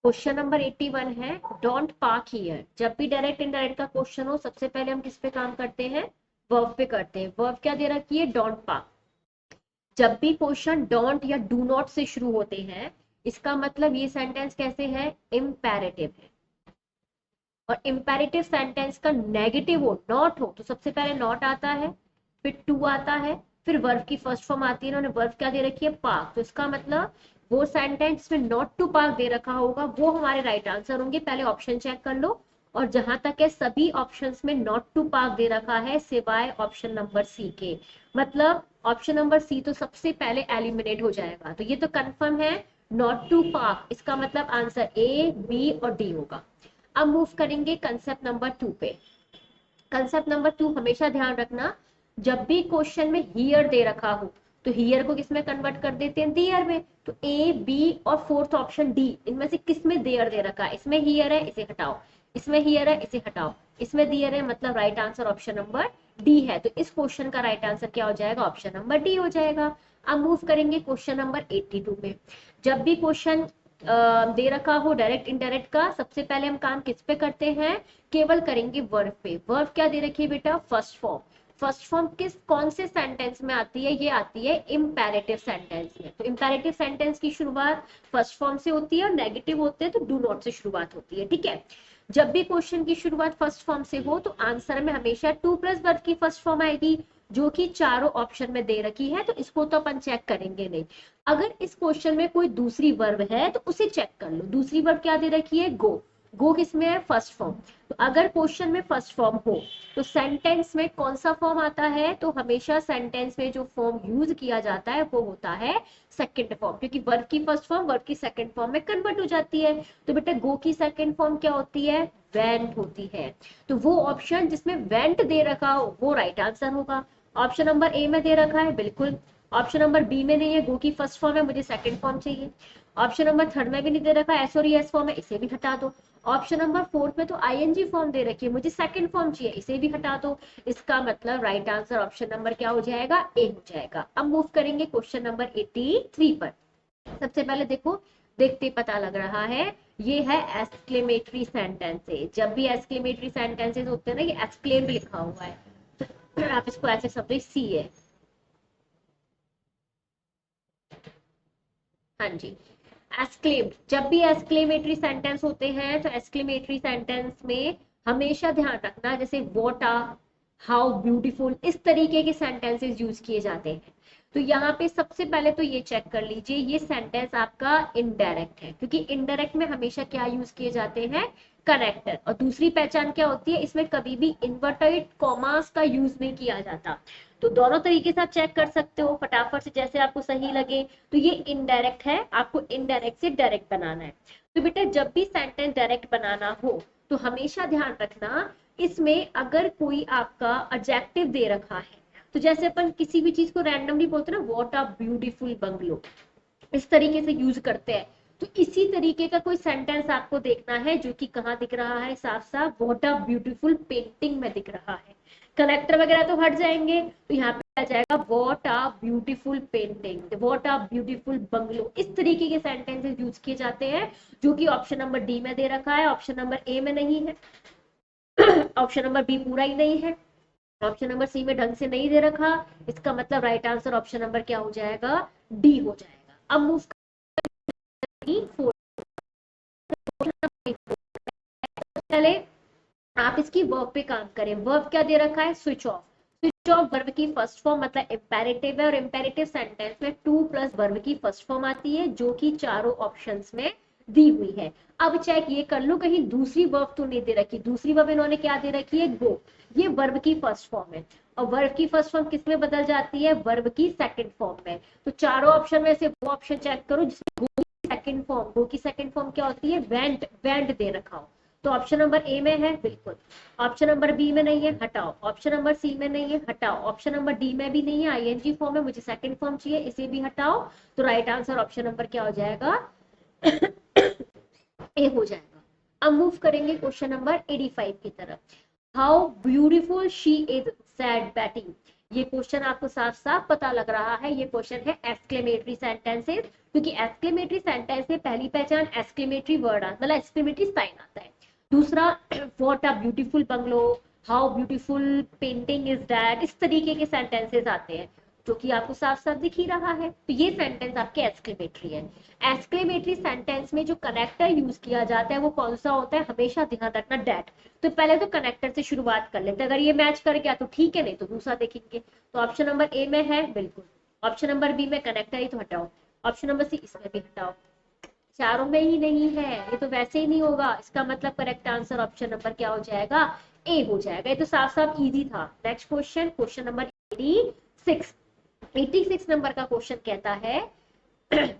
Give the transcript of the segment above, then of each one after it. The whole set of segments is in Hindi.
क्वेश्चन नंबर 81 है, डोंट पार्क हियर। जब भी डायरेक्ट इनडायरेक्ट का क्वेश्चन हो, सबसे पहले हम किस पे काम करते हैं? वर्ब पे करते हैं। वर्ब क्या दे रखी है? Don't park. जब भी क्वेश्चन डोंट या डू नॉट से शुरू होते हैं, इसका मतलब ये सेंटेंस कैसे है? इम्पेरेटिव है। और इम्पेरेटिव सेंटेंस का नेगेटिव हो, नॉट हो, तो सबसे पहले नॉट आता है, फिर टू आता है, फिर वर्ब की फर्स्ट फॉर्म आती है। इन्होंने वर्ब क्या दे रखी है? पार्क। तो इसका मतलब वो सेंटेंस में नॉट टू पार्क दे रखा होगा, वो हमारे राइट आंसर होंगे। पहले ऑप्शन चेक कर लो, और जहां तक है सभी ऑप्शंस में नॉट टू पार्क दे रखा है, सिवाय ऑप्शन नंबर सी के। मतलब ऑप्शन नंबर सी तो सबसे पहले एलिमिनेट हो जाएगा। तो ये तो कंफर्म है, नॉट टू पार्क। इसका मतलब आंसर ए, बी और डी होगा। अब मूव करेंगे कंसेप्ट नंबर 2 पे। कंसेप्ट नंबर 2 हमेशा ध्यान रखना, जब भी क्वेश्चन में हियर दे रखा हो, तो हियर को किस में कन्वर्ट कर देते हैं? देयर में। तो ए, बी और फोर्थ ऑप्शन डी, इनमें से किस में देयर दे रखा है? इसमें हियर है, इसे हटाओ। इसमें हियर है, इसे हटाओ। इसमें दियर है, मतलब right answer option number D है। तो इस क्वेश्चन का राइट आंसर क्या हो जाएगा? ऑप्शन नंबर डी हो जाएगा। अब मूव करेंगे क्वेश्चन नंबर 82 पे। जब भी क्वेश्चन दे रखा हो डायरेक्ट इनडायरेक्ट का, सबसे पहले हम काम किस पे करते हैं? केवल करेंगे वर्ब पे। वर्ब क्या दे रखी है बेटा? First form. फर्स्ट फॉर्म किस कौन से सेंटेंस में आती है? ये आती है इंपेरेटिव सेंटेंस में। तो इंपेरेटिव सेंटेंस की शुरुआत फर्स्ट फॉर्म से होती है, और नेगेटिव होते हैं तो डू नॉट से शुरुआत होती है। ठीक है, जब भी क्वेश्चन की शुरुआत फर्स्ट फॉर्म से हो, तो आंसर में हमेशा टू प्लस वर्ब की फर्स्ट फॉर्म आएगी, जो कि चारों ऑप्शन में दे रखी है। तो इसको तो अपन चेक करेंगे नहीं। अगर इस क्वेश्चन में कोई दूसरी वर्ब है, तो उसे चेक कर लो। दूसरी वर्ब क्या दे रखी है? गो। गो किसमें है? First form. तो अगर क्वेश्चन में फर्स्ट फॉर्म हो, तो सेंटेंस में कौन सा फॉर्म आता है? तो हमेशा सेंटेंस में जो फॉर्म यूज किया जाता है वो होता है सेकंड फॉर्म, क्योंकि वर्ब की फर्स्ट फॉर्म वर्ब की सेकंड फॉर्म में कन्वर्ट हो जाती है। तो बेटा गो की सेकंड फॉर्म क्या होती है? वेंट होती है। तो वो ऑप्शन जिसमें वेंट दे रखा हो, वो राइट आंसर होगा। ऑप्शन नंबर ए में दे रखा है, बिल्कुल। ऑप्शन नंबर बी में नहीं है, गो की फर्स्ट फॉर्म है, मुझे सेकंड फॉर्म चाहिए। ऑप्शन नंबर थर्ड में भी नहीं दे रखा, एस और एस फॉर्म है, इसे भी हटा दो। ऑप्शन नंबर फोर्थ में तो आईएनजी फॉर्म दे रखी है, मुझे सेकंड फॉर्म चाहिए, इसे भी हटा दो। इसका मतलब राइट आंसर ऑप्शन नंबर क्या हो जाएगा? ए हो जाएगा। अब मूव करेंगे क्वेश्चन नंबर 83 पर। सबसे पहले देखो, देखते पता लग रहा है, ये है एक्सक्लेमेटरी सेंटेंसेस। जब भी एक्सक्लेमेटरी सेंटेंसेस होते हैं ना, ये एक्सक्लेम लिखा हुआ है, तो आप इसको ऐसे समझिए, सी है। हाँ जी, एक्सक्लेम्ड। जब भी एक्सक्लेमेटरी सेंटेंस होते हैं, तो एक्सक्लेमेटरी सेंटेंस में हमेशा ध्यान रखना, जैसे व्हाट आ, हाउ ब्यूटीफुल, इस तरीके के सेंटेंसेस यूज किए जाते हैं। तो यहाँ पे सबसे पहले तो ये चेक कर लीजिए, ये सेंटेंस आपका इनडायरेक्ट है, क्योंकि इनडायरेक्ट में हमेशा क्या यूज किए जाते हैं? करेक्टर। और दूसरी पहचान क्या होती है? इसमें कभी भी इन्वर्टेड कॉमास का यूज नहीं किया जाता। तो दोनों तरीके से आप चेक कर सकते हो फटाफट से, जैसे आपको सही लगे। तो ये इनडायरेक्ट है, आपको इनडायरेक्ट से डायरेक्ट बनाना है। तो बेटा जब भी सेंटेंस डायरेक्ट बनाना हो, तो हमेशा ध्यान रखना, इसमें अगर कोई आपका एडजेक्टिव दे रखा है, तो जैसे अपन किसी भी चीज को रैंडमली बोलते हैं ना, व्हाट अ ब्यूटीफुल बंगलो, इस तरीके से यूज करते हैं। तो इसी तरीके का कोई सेंटेंस आपको देखना है, जो कि कहाँ दिख रहा है? साफ साफ व्हाट अ ब्यूटीफुल पेंटिंग में दिख रहा है। कलेक्टर वगैरह तो हट जाएंगे, तो यहाँ पे आ जाएगा what a beautiful painting, what a beautiful bungalow. इस तरीके के सेंटेंसेस यूज किए जाते हैं, जो कि ऑप्शन नंबर डी में दे रखा है, ऑप्शन नंबर ए में नहीं है, ऑप्शन नंबर बी पूरा ही नहीं है, ऑप्शन नंबर सी में ढंग से नहीं दे रखा। इसका मतलब राइट आंसर ऑप्शन नंबर क्या हो जाएगा? डी हो जाएगा। अब मूव करेंगे पहले आप इसकी वर्ब पे काम करें। वर्ब क्या दे रखा है? Switch off. Switch off verb की फर्स्ट फॉर्म मतलब इंपेरेटिव है, और इंपेरेटिव सेंटेंस में टू प्लस वर्ब की फर्स्ट फॉर्म आती है, जो कि चारों ऑप्शंस में दी हुई है। अब चेक ये कर लो, कहीं दूसरी वर्ब तो नहीं दे रखी। दूसरी वर्ब इन्होंने क्या दे रखी है? गो। ये वर्ब की फर्स्ट फॉर्म है, और वर्ब की फर्स्ट फॉर्म किस में बदल जाती है? वर्ब की सेकंड फॉर्म में। तो चारों ऑप्शन में से वो ऑप्शन चेक करो जिसमें गो की सेकंड फॉर्म, गो की सेकंड फॉर्म क्या होती है? वेंट, वेंट दे रखा हो। तो ऑप्शन नंबर ए में है, बिल्कुल। ऑप्शन नंबर बी में नहीं है, हटाओ। ऑप्शन नंबर सी में नहीं है, हटाओ। ऑप्शन नंबर डी में भी नहीं है, आईएनजी फॉर्म है, मुझे सेकंड फॉर्म चाहिए, इसे भी हटाओ। तो राइट आंसर ऑप्शन नंबर क्या हो जाएगा? ए हो जाएगा। अब मूव करेंगे क्वेश्चन नंबर 85 की तरफ। How beautiful she is, sad batting. ये क्वेश्चन आपको साफ साफ पता लग रहा है, ये क्वेश्चन है एक्सक्लेमेटरी सेंटेंसेस। क्योंकि एक्सक्लेमेटरी सेंटेंस में पहली पहचान एक्सक्लेमेटरी वर्ड मतलब एक्सक्लेमेटरी साइन आता है। दूसरा what a beautiful bungalow, how beautiful painting is that, इस तरीके के सेंटेंसेस आते हैं जो कि आपको साफ साफ दिख ही रहा है। तो ये सेंटेंस आपके एक्सक्लेमेटरी है। एक्सक्लेमेटरी सेंटेंस में जो कनेक्टर यूज किया जाता है वो कौन सा होता है, हमेशा ध्यान रखना डैट। तो पहले तो कनेक्टर से शुरुआत कर लेते हैं, अगर ये मैच कर गया तो ठीक है, नहीं तो दूसरा देखेंगे। तो ऑप्शन नंबर ए में है बिल्कुल, ऑप्शन नंबर बी में कनेक्टर ही तो हटाओ, ऑप्शन नंबर सी इसमें भी हटाओ, चारों में ही नहीं है, ये तो वैसे ही नहीं होगा। इसका मतलब करेक्ट आंसर ऑप्शन नंबर क्या हो जाएगा, ए हो जाएगा। ये तो साफ साफ इजी था। Next question, question number 86। 86 number का क्वेश्चन कहता है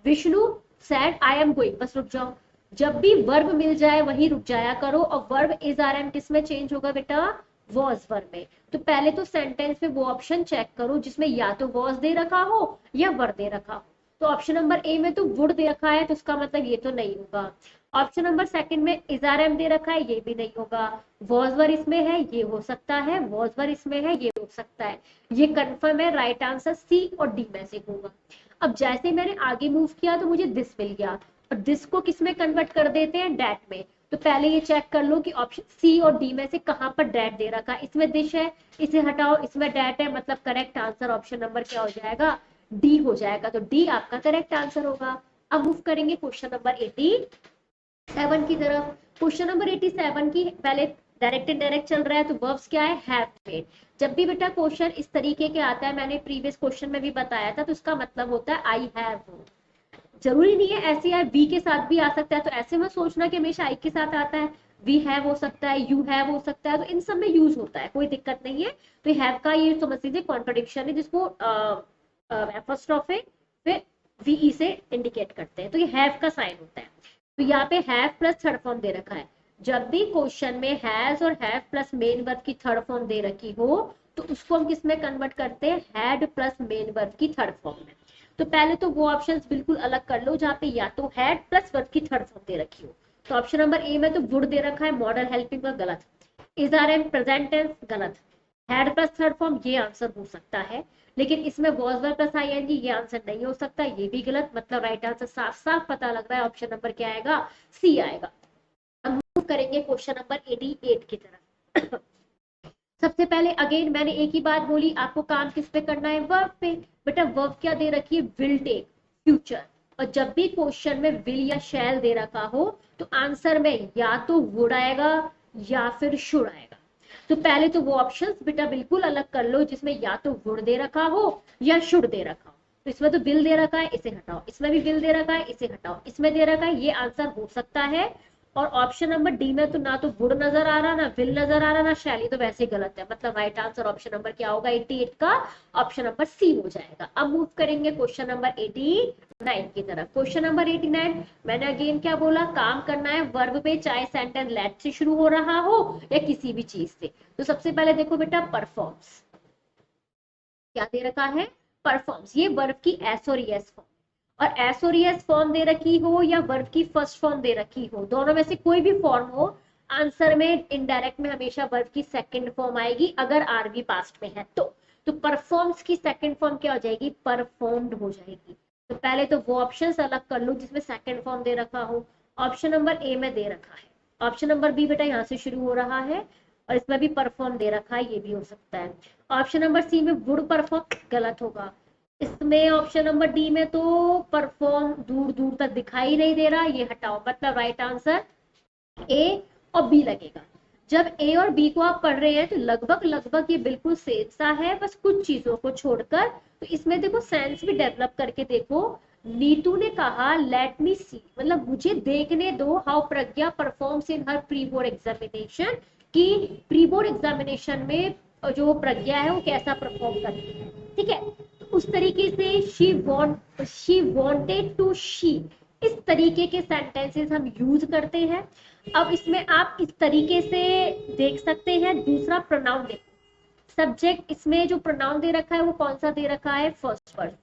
Vishnu said I am going, बस रुक जाओ। जब भी वर्ब मिल जाए वहीं रुक जाया करो, और वर्ब इज आर एम किस में चेंज होगा बेटा, वॉज वर्ब में। तो पहले तो सेंटेंस में वो ऑप्शन चेक करो जिसमें या तो वॉज दे रखा हो या वर दे रखा हो। तो ऑप्शन नंबर ए में तो वुड दे रखा है, तो इसका मतलब ये तो नहीं होगा। ऑप्शन नंबर सेकंड में इजआरएम दे रखा है, ये भी नहीं होगा। वॉजवर इसमें है, ये हो सकता है, वॉजवर इसमें है, ये हो सकता है। ये कंफर्म है, राइट आंसर सी और डी में से होगा। अब जैसे मैंने आगे मूव किया तो मुझे दिस मिल गया, और दिस को किस में कन्वर्ट कर देते हैं, डैट में। तो पहले ये चेक कर लो कि ऑप्शन सी और डी में से कहां पर डैट दे रखा है। इसमें दिश है, इसे हटाओ, इसमें डैट है, मतलब करेक्ट आंसर ऑप्शन नंबर क्या हो जाएगा, डी हो जाएगा। तो डी आपका करेक्ट आंसर होगा। अब मूव करेंगे क्वेश्चन नंबर 87 की तरफ। क्वेश्चन नंबर 87 की पहले डायरेक्ट इनडायरेक्ट चल रहा है, तो वर्ब्स क्या है, हैव मेड। जब भी बेटा क्वेश्चन इस तरीके के आता है, मैंने प्रीवियस क्वेश्चन में भी बताया था, तो इसका मतलब होता है आई हैव। जरूरी नहीं है ऐसे है, वी के साथ भी आ सकता है, तो ऐसे में सोचना कि हमेशा आई के साथ आता है। वी हैव हो सकता है, यू हैव हो सकता है, तो इन सब में यूज होता है, कोई दिक्कत नहीं है। तो हैव का ये समझ लीजिए कॉन्ट्रडिक्शन है, जिसको फर्स्ट ऑफ है फिर वीई से इंडिकेट करते हैं, तो ये हैव का साइन होता है। तो यहाँ पे हैव प्लस थर्ड फॉर्म दे रखा है। जब भी क्वेश्चन में हैज और हैव प्लस मेन वर्ब की थर्ड फॉर्म दे रखी हो, तो उसको हम किस में कन्वर्ट करते हैं, हैड प्लस मेन वर्ब की थर्ड फॉर्म में। तो पहले तो वो ऑप्शंस बिल्कुल अलग कर लो जहाँ पे या तो हैड प्लस वर्ब की थर्ड फॉर्म दे रखी हो। तो ऑप्शन नंबर ए में तो वुड दे रखा है, मॉडल हेल्पिंग का गलत, is are am present tense गलत, हैड प्लस थर्ड फॉर्म ये आंसर हो सकता है, लेकिन इसमें वॉज वर्ब प्लस आईएनजी ये आंसर नहीं हो सकता, ये भी गलत। मतलब राइट आंसर साफ साफ पता लग रहा है, ऑप्शन नंबर क्या आएगा, सी आएगा। अब मूव करेंगे क्वेश्चन नंबर 88 की तरफ। सबसे पहले अगेन मैंने एक ही बात बोली, आपको काम किस पे करना है, वर्ब पे। बेटा वर्ब क्या दे रखी है, विल टेक, फ्यूचर। और जब भी क्वेश्चन में विल या शैल दे रखा हो, तो आंसर में या तो वुड आएगा या फिर शुड आएगा। तो पहले तो वो ऑप्शंस बेटा बिल्कुल अलग कर लो जिसमें या तो वुड दे रखा हो या शुड दे रखा हो। तो इसमें तो विल दे रखा है, इसे हटाओ, इसमें भी विल दे रखा है, इसे हटाओ, इसमें दे रखा है, ये आंसर हो सकता है। और ऑप्शन नंबर डी में तो ना तो वुड नजर आ रहा, ना विल नजर आ रहा, ना शैली, तो वैसे गलत है। मतलब राइट आंसर ऑप्शन नंबर क्या होगा, 88 का ऑप्शन नंबर सी हो जाएगा। अब मूव करेंगे क्वेश्चन नंबर 89 की तरफ। क्वेश्चन नंबर 89 मैंने अगेन क्या बोला, काम करना है वर्ब पे, चाहे सेंटेंस लेट से शुरू हो रहा हो या किसी भी चीज से। तो सबसे पहले देखो बेटा परफॉर्म्स, क्या दे रखा है, परफॉर्म्स। ये वर्ब की एस और यस फॉर्म, और एस और यस फॉर्म दे रखी हो या वर्ब की फर्स्ट फॉर्म दे रखी हो, दोनों में से कोई भी फॉर्म हो, आंसर में इनडायरेक्ट में हमेशा वर्ब की सेकंड फॉर्म आएगी, अगर आरवी पास्ट में है तो। तो परफॉर्म्स की सेकंड फॉर्म क्या हो जाएगी, परफॉर्म्ड हो जाएगी। तो पहले तो वो ऑप्शंस अलग कर लो जिसमें सेकंड फॉर्म दे रखा हो। ऑप्शन नंबर ए में दे रखा है, ऑप्शन नंबर बी बेटा यहाँ से शुरू हो रहा है, और इसमें भी परफॉर्म दे रखा है, ये भी हो सकता है। ऑप्शन नंबर सी में वुड परफॉर्म गलत होगा। इसमें ऑप्शन नंबर डी में तो परफॉर्म दूर दूर तक दिखाई नहीं दे रहा, ये हटाओ। मतलब राइट आंसर ए और बी लगेगा। जब ए और बी को आप पढ़ रहे हैं तो लगभग लगभग ये बिल्कुल सेम सा है, बस कुछ चीजों को छोड़कर। तो इसमें देखो सेंस भी डेवलप करके देखो। नीतू ने कहा लेट मी सी, मतलब मुझे देखने दो, how Pragya performs in her pre board examination, कि प्री बोर्ड एग्जामिनेशन में जो प्रज्ञा है वो कैसा परफॉर्म करती है। ठीक है, तो उस तरीके से शी वांटेड टू शी, इस तरीके के सेंटेंसेस हम यूज करते हैं। अब इसमें आप इस तरीके से देख सकते हैं। दूसरा प्रोनाउन देखो, सब्जेक्ट इसमें जो प्रोनाउन दे रखा है वो कौन सा दे रखा है, फर्स्ट पर्सन।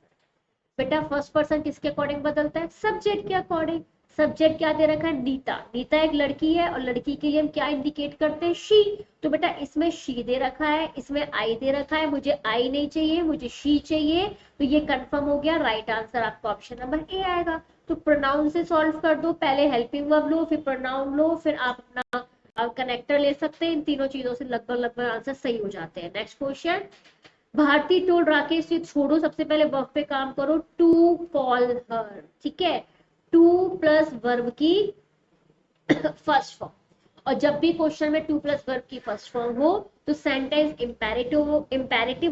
बेटा फर्स्ट पर्सन किसके अकॉर्डिंग बदलता है, सब्जेक्ट के अकॉर्डिंग। सब्जेक्ट क्या दे रखा है, नीता। नीता एक लड़की है और लड़की के लिए हम क्या इंडिकेट करते हैं, शी। तो बेटा इसमें शी दे रखा है, इसमें आई दे रखा है, मुझे आई नहीं चाहिए, मुझे शी चाहिए। तो ये कंफर्म हो गया, राइट आंसर आपका ऑप्शन नंबर ए आएगा। तो प्रोनाउन से सॉल्व कर दो, पहले हेल्पिंग वर्ब लो, फिर प्रोनाउन लो, फिर आप अपना कनेक्टर ले सकते हैं। इन तीनों चीजों से लगभग लगभग आंसर सही हो जाते हैं। Next question, Bharti told Rakesh, ये छोड़ो, सबसे पहले वर्ब पे काम करो। टू कॉल हर, ठीक है, टू प्लस वर्ब की फर्स्ट फॉर्म। और जब भी क्वेश्चन में टू प्लस वर्ब की फर्स्ट फॉर्म हो तो सेंटेंस इंपेरेटिव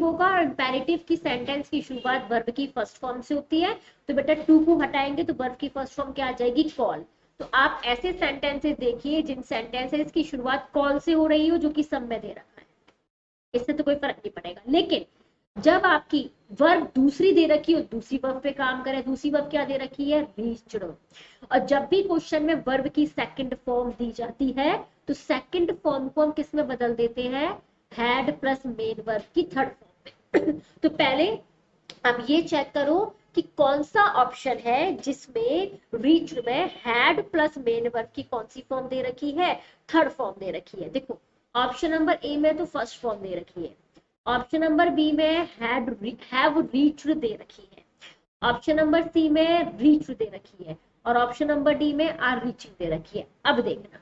होगा, और इंपेरेटिव की सेंटेंस की शुरुआत वर्ब की फर्स्ट फॉर्म से होती है। तो बेटा टू को हटाएंगे तो वर्ब की फर्स्ट फॉर्म क्या आ जाएगी, कॉल। तो आप ऐसे सेंटेंसेस देखिए जिन सेंटेंसेस की शुरुआत कॉल से हो रही हो, जो कि सब में दे रखा है, इससे तो कोई फर्क नहीं पड़ेगा। लेकिन जब आपकी वर्ब दूसरी दे रखी हो, दूसरी वर्ब पे काम करे। दूसरी वर्ब क्या दे रखी है, रीच्ड। और जब भी क्वेश्चन में वर्ब की सेकंड फॉर्म दी जाती है तो सेकंड फॉर्म को हम किस में बदल देते हैं, हैड प्लस मेन वर्ब की थर्ड फॉर्म में। तो पहले आप ये चेक करो कि कौन सा ऑप्शन है जिसमें रीच्ड में हैड प्लस मेन वर्ब की कौन सी फॉर्म दे रखी है, थर्ड फॉर्म दे रखी है। देखो ऑप्शन नंबर ए में तो फर्स्ट फॉर्म दे रखी है, ऑप्शन नंबर बी में हैव रीच्ड दे रखी है, ऑप्शन नंबर सी में रीच्ड दे रखी है, और ऑप्शन नंबर डी में आर रीचिंग दे रखी है। अब देखना,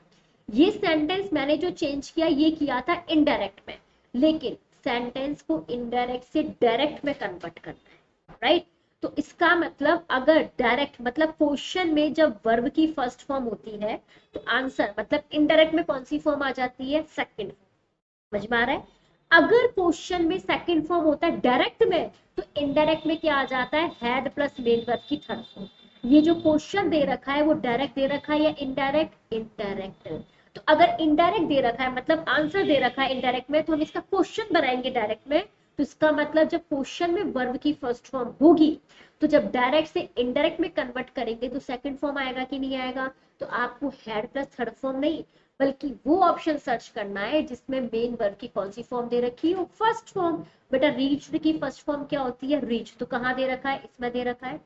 ये सेंटेंस मैंने जो चेंज किया ये किया था इनडायरेक्ट में, लेकिन सेंटेंस को इनडायरेक्ट से डायरेक्ट में कन्वर्ट करना है, राइट। तो इसका मतलब अगर डायरेक्ट मतलब क्वेश्चन में जब वर्ब की फर्स्ट फॉर्म होती है तो आंसर मतलब इनडायरेक्ट में कौन सी फॉर्म आ जाती है, सेकंड। समझ में आ रहा है। अगर क्वेश्चन में सेकंड फॉर्म होता है डायरेक्ट में तो इनडायरेक्ट में क्या आ जाता है, हैड प्लस मेन वर्ब की थर्ड फॉर्म। ये जो क्वेश्चन दे रखा है वो डायरेक्ट दे रखा है या इनडायरेक्ट, इनडायरेक्ट। तो अगर इनडायरेक्ट दे रखा है मतलब आंसर दे रखा है इनडायरेक्ट में, तो हम इसका क्वेश्चन बनाएंगे डायरेक्ट में। तो इसका मतलब जब क्वेश्चन में वर्ब की फर्स्ट फॉर्म होगी तो जब डायरेक्ट से इनडायरेक्ट में कन्वर्ट करेंगे तो सेकंड फॉर्म आएगा कि नहीं आएगा। तो आपको हैड प्लस थर्ड फॉर्म नहीं बल्कि वो ऑप्शन सर्च करना है जिसमें मेन वर्ब की कौन सी फॉर्म दे रखी हो, फर्स्ट फॉर्म। बेटा रीच्ड की फर्स्ट फॉर्म क्या होती है, रीच। तो कहाँ दे रखा है, इसमें दे रखा है,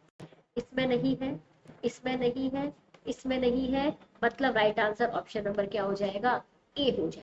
इसमें नहीं है, इसमें नहीं है, इसमें नहीं है। मतलब राइट आंसर ऑप्शन नंबर क्या हो जाएगा, ए हो जाएगा।